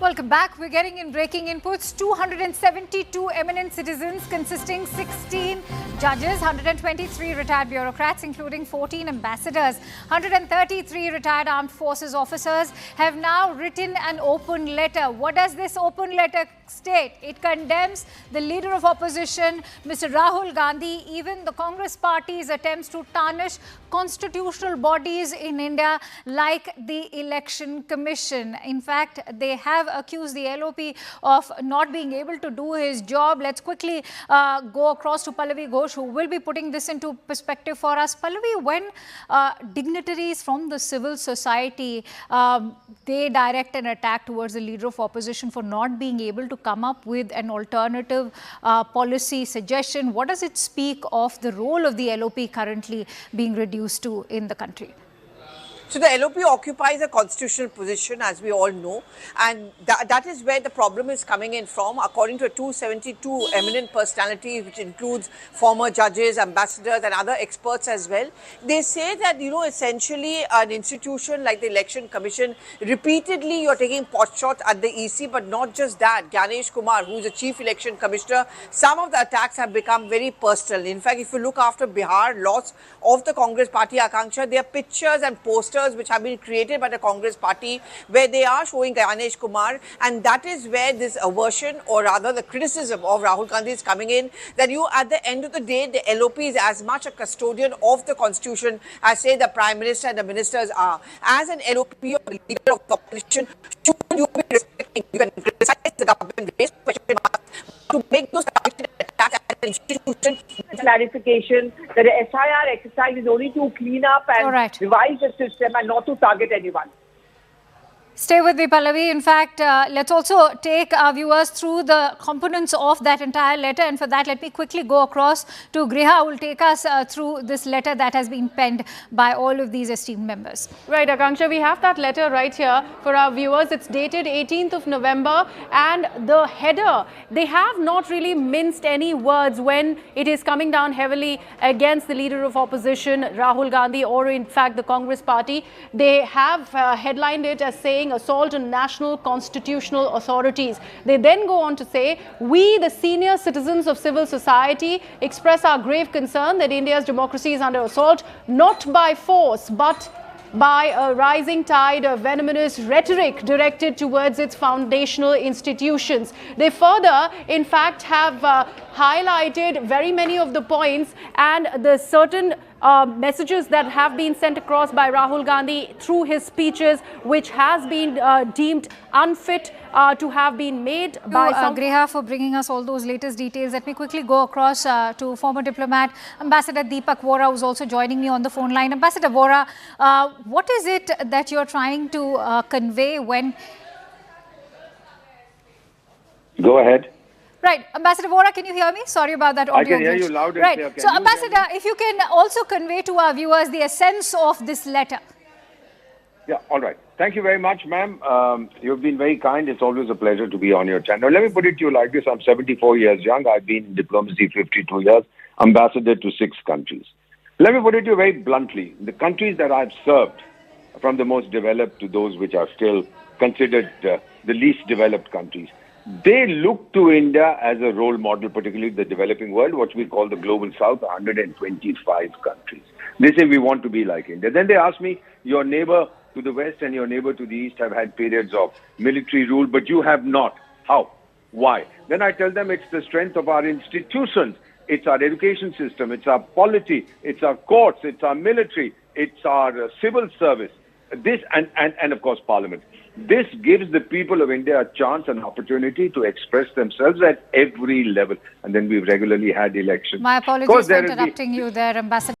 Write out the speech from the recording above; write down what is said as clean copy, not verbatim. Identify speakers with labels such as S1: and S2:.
S1: Welcome back. We're getting in breaking inputs. 272 eminent citizens consisting 16 judges, 123 retired bureaucrats, including 14 ambassadors, 133 retired armed forces officers have now written an open letter. What does this open letter state? It condemns the leader of opposition, Mr. Rahul Gandhi, even the Congress party's attempts to tarnish constitutional bodies in India like the Election Commission. In fact, they have accused the LOP of not being able to do his job. Let's quickly go across to Pallavi Ghosh, who will be putting this into perspective for us. Pallavi, when dignitaries from the civil society, they direct an attack towards the leader of opposition for not being able to come up with an alternative policy suggestion, what does it speak of the role of the LOP currently being reduced to in the country?
S2: So the LOP occupies a constitutional position, as we all know, and that is where the problem is coming in from. According to 272 eminent personalities, which includes former judges, ambassadors and other experts as well, they say that, essentially an institution like the Election Commission, repeatedly you're taking pot shots at the EC, but not just that. Ganesh Kumar, who is the Chief Election Commissioner, some of the attacks have become very personal. In fact, if you look after Bihar loss of the Congress party, Akanksha, there are pictures and posters which have been created by the Congress party where they are showing Ganesh Kumar, and that is where this aversion, or rather the criticism of Rahul Gandhi is coming in, that at the end of the day, the LOP is as much a custodian of the constitution as, say, the Prime Minister and the ministers are. As an LOP or leader of the opposition, should you be respecting? You can criticize the government, raise question marks, to make those attacks at the institution. Clarification that the SIR exercise is only to clean up and revise the system and not to target anyone.
S1: Stay with me, Pallavi. In fact, let's also take our viewers through the components of that entire letter. And for that, let me quickly go across to Griha, who will take us through this letter that has been penned by all of these esteemed members.
S3: Right, Akanksha, we have that letter right here for our viewers. It's dated 18th of November. And the header, they have not really minced any words when it is coming down heavily against the leader of opposition, Rahul Gandhi, or in fact the Congress party. They have headlined it as saying assault on national constitutional authorities. They then go on to say, we, the senior citizens of civil society, express our grave concern that India's democracy is under assault, not by force, but by a rising tide of venomous rhetoric directed towards its foundational institutions. They further, in fact, have highlighted very many of the points and the certain messages that have been sent across by Rahul Gandhi through his speeches, which has been deemed unfit to have been made by some...
S1: Griha, for bringing us all those latest details. Let me quickly go across to former diplomat, Ambassador Deepak Vora, who's also joining me on the phone line. Ambassador Vora, what is it that you're trying to convey when...
S4: Go ahead.
S1: Right. Ambassador Vora, can you hear me? Sorry about that audio.
S4: I can hear you loud and clear.
S1: So, Ambassador, if you can also convey to our viewers the essence of this letter.
S4: Yeah, all right. Thank you very much, ma'am. You've been very kind. It's always a pleasure to be on your channel. Let me put it to you like this. I'm 74 years young. I've been in diplomacy 52 years, ambassador to 6 countries. Let me put it to you very bluntly. The countries that I've served, from the most developed to those which are still considered the least developed countries, they look to India as a role model, particularly the developing world, what we call the global south, 125 countries. They say we want to be like India. Then they ask me, your neighbor to the west and your neighbor to the east have had periods of military rule, but you have not. How? Why? Then I tell them it's the strength of our institutions. It's our education system. It's our polity. It's our courts. It's our military. It's our civil service. This and of course, Parliament. This gives the people of India a chance, an opportunity to express themselves at every level. And then we've regularly had elections.
S1: My apologies for interrupting you there, Ambassador.